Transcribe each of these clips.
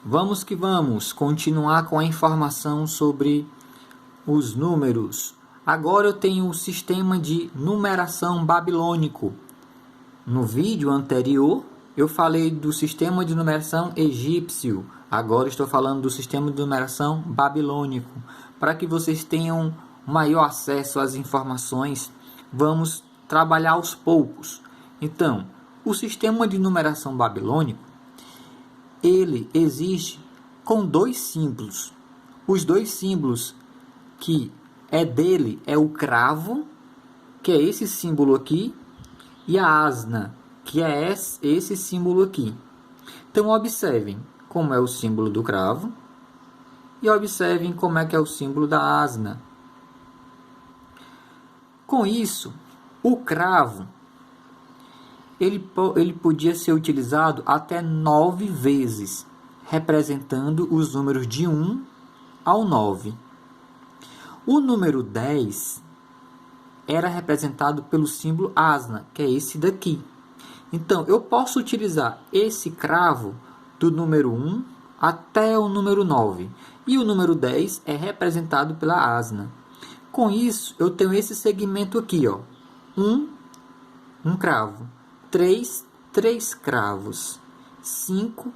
Vamos que vamos continuar com a informação sobre os números. Agora eu tenho o sistema de numeração babilônico. No vídeo anterior eu falei do sistema de numeração egípcio. Agora estou falando do sistema de numeração babilônico. Para que vocês tenham maior acesso às informações, vamos trabalhar aos poucos. Então, o sistema de numeração babilônico, ele existe com dois símbolos. Os dois símbolos que é dele é o cravo, que é esse símbolo aqui, e a asna, que é esse símbolo aqui. Então, observem como é o símbolo do cravo e observem como é que é o símbolo da asna. Com isso, o cravo ele podia ser utilizado até 9 vezes, representando os números de 1 ao 9. O número 10 era representado pelo símbolo asna, que é esse daqui. Então, eu posso utilizar esse cravo do número 1 até o número 9. E o número 10 é representado pela asna. Com isso, eu tenho esse segmento aqui, ó. 1 cravo. 3 cravos. 5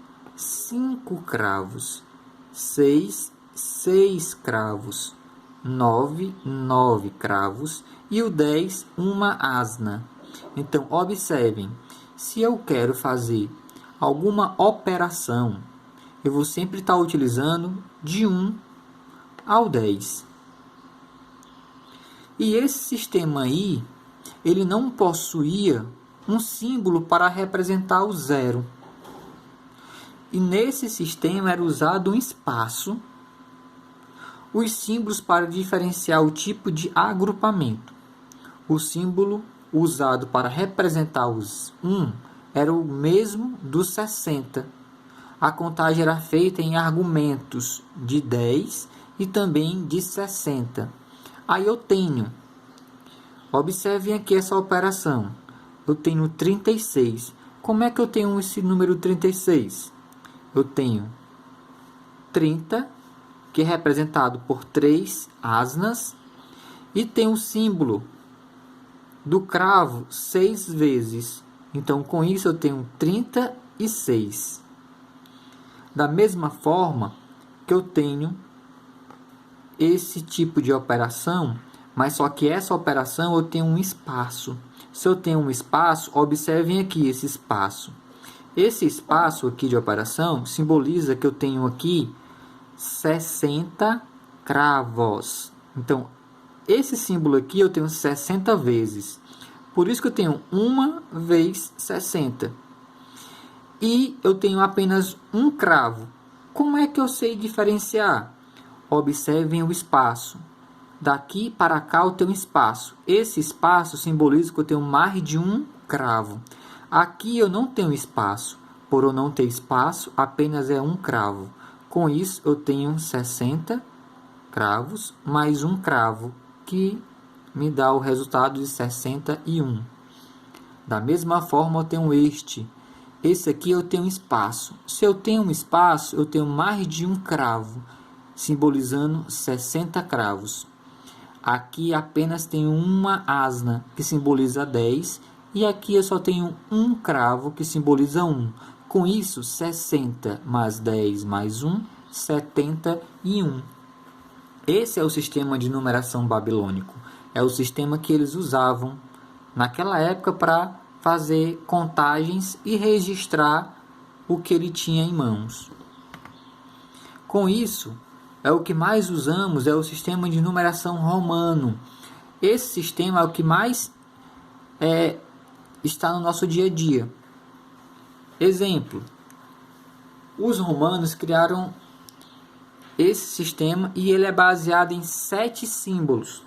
cravos. 6 cravos. 9 cravos. E o 10, uma asna. Então, observem. Se eu quero fazer alguma operação, eu vou sempre estar utilizando de 1 ao 10. E esse sistema aí, ele não possuía um símbolo para representar o zero. E nesse sistema era usado um espaço, os símbolos para diferenciar o tipo de agrupamento. O símbolo usado para representar os 1 era o mesmo do 60. A contagem era feita em argumentos de 10 e também de 60. Aí eu tenho, observem aqui essa operação, eu tenho 36. Como é que eu tenho esse número 36? Eu tenho 30, que é representado por 3 asnas, e tem o símbolo do cravo 6 vezes. Então, com isso, eu tenho 36. Da mesma forma que eu tenho esse tipo de operação, mas só que essa operação eu tenho um espaço. Se eu tenho um espaço, observem aqui esse espaço. Esse espaço aqui de operação simboliza que eu tenho aqui 60 cravos. Então, esse símbolo aqui eu tenho 60 vezes. Por isso que eu tenho 1 vez 60. E eu tenho apenas um cravo. Como é que eu sei diferenciar? Observem o espaço. Daqui para cá eu tenho espaço. Esse espaço simboliza que eu tenho mais de um cravo. Aqui eu não tenho espaço. Por eu não ter espaço, apenas é um cravo. Com isso, eu tenho 60 cravos mais um cravo, que me dá o resultado de 61. Da mesma forma, eu tenho este. Esse aqui eu tenho espaço. Se eu tenho um espaço, eu tenho mais de um cravo, simbolizando 60 cravos. Aqui apenas tenho uma asna, que simboliza 10, e aqui eu só tenho um cravo, que simboliza 1. Com isso, 60 mais 10 mais 1, 71. Esse é o sistema de numeração babilônico. É o sistema que eles usavam naquela época para fazer contagens e registrar o que ele tinha em mãos. Com isso, o que mais usamos é o sistema de numeração romano. Esse sistema é o que mais está no nosso dia a dia. Exemplo, os romanos criaram esse sistema e ele é baseado em 7 símbolos.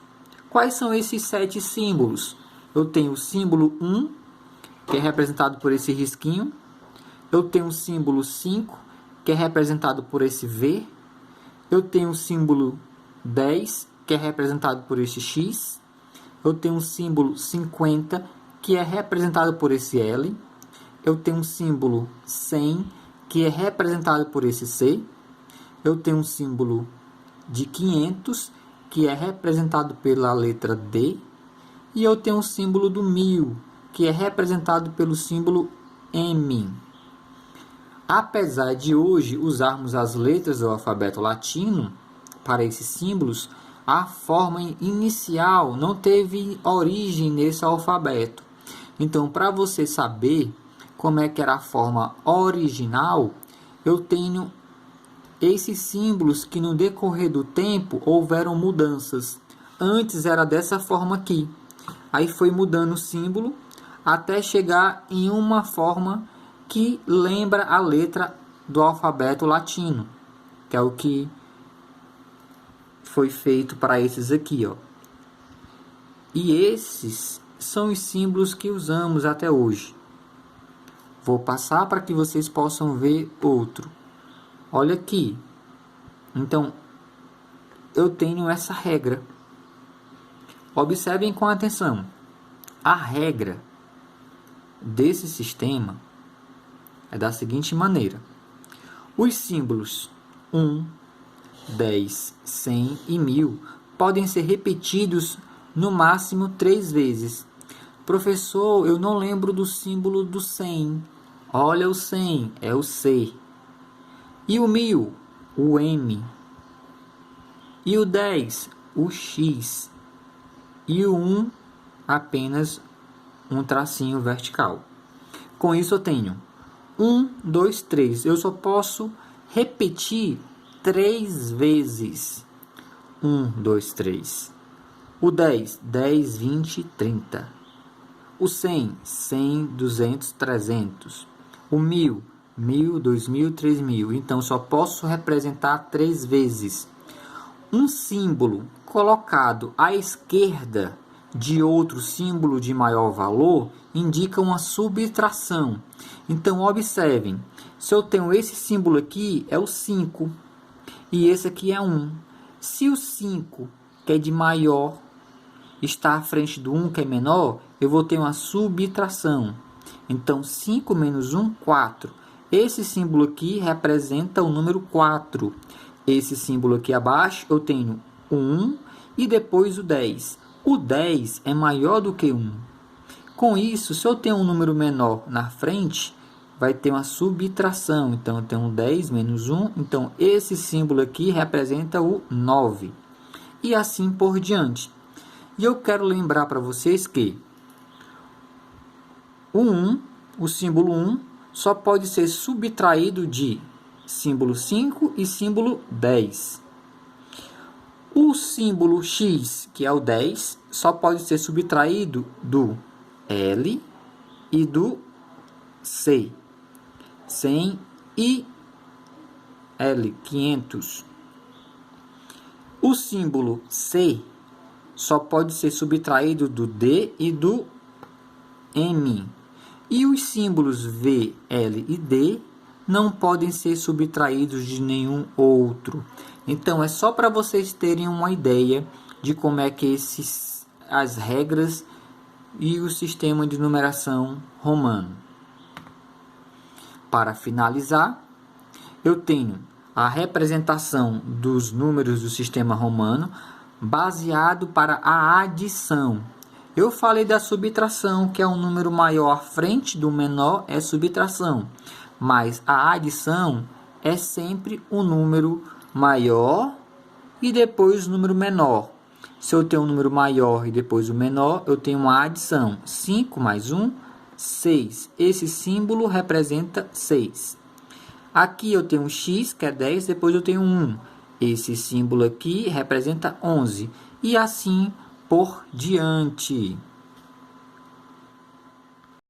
Quais são esses 7 símbolos? Eu tenho o símbolo 1, que é representado por esse risquinho. Eu tenho o símbolo 5, que é representado por esse V. Eu tenho o símbolo 10, que é representado por esse X. Eu tenho o símbolo 50, que é representado por esse L. Eu tenho o símbolo 100, que é representado por esse C. Eu tenho um símbolo de 500, que é representado pela letra D. E eu tenho um símbolo do 1000, que é representado pelo símbolo M. Apesar de hoje usarmos as letras do alfabeto latino para esses símbolos, a forma inicial não teve origem nesse alfabeto. Então, para você saber como é que era a forma original, eu tenho esses símbolos que no decorrer do tempo houveram mudanças. Antes era dessa forma aqui. Aí foi mudando o símbolo até chegar em uma forma que lembra a letra do alfabeto latino, que é o que foi feito para esses aqui, ó. E esses são os símbolos que usamos até hoje. Vou passar para que vocês possam ver outro. Olha aqui. Então, eu tenho essa regra. Observem com atenção. A regra desse sistema é da seguinte maneira. Os símbolos 1, 10, 100 e 1000 podem ser repetidos no máximo 3 vezes. Professor, eu não lembro do símbolo do 100. Olha o 100, é o C. E o 1000, o M. E o 10, o X. E o 1, apenas um tracinho vertical. Com isso eu tenho 1, 2, 3. Eu só posso repetir 3 vezes. 1, 2, 3. O 10, 10, 20, 30. O 100, 100, 200, 300. O 1000, 1000, 2000, 3000. Então, só posso representar 3 vezes. Um símbolo colocado à esquerda de outro símbolo de maior valor indica uma subtração. Então, observem. Se eu tenho esse símbolo aqui, é o 5. E esse aqui é 1. Se o 5, que é de maior, está à frente do 1, que é menor, eu vou ter uma subtração. Então, 5 menos 1, 4. Esse símbolo aqui representa o número 4. Esse símbolo aqui abaixo, eu tenho 1 e depois o 10. O 10 é maior do que 1. Com isso, se eu tenho um número menor na frente, vai ter uma subtração. Então, eu tenho 10 menos 1. Então, esse símbolo aqui representa o 9. E assim por diante. E eu quero lembrar para vocês que o 1, o símbolo 1, só pode ser subtraído de símbolo 5 e símbolo 10. O símbolo X, que é o 10, só pode ser subtraído do L e do C. 100 e L, 500. O símbolo C só pode ser subtraído do D e do M. E os símbolos V, L e D não podem ser subtraídos de nenhum outro. Então, é só para vocês terem uma ideia de como é que as regras e o sistema de numeração romano. Para finalizar, eu tenho a representação dos números do sistema romano baseado para a adição. Eu falei da subtração, que é um número maior à frente do menor, é subtração. Mas a adição é sempre um número maior e depois o número menor. Se eu tenho um número maior e depois o menor, eu tenho uma adição. 5 mais 1, 6. Esse símbolo representa 6. Aqui eu tenho um X, que é 10, depois eu tenho 1. Esse símbolo aqui representa 11. E assim por diante.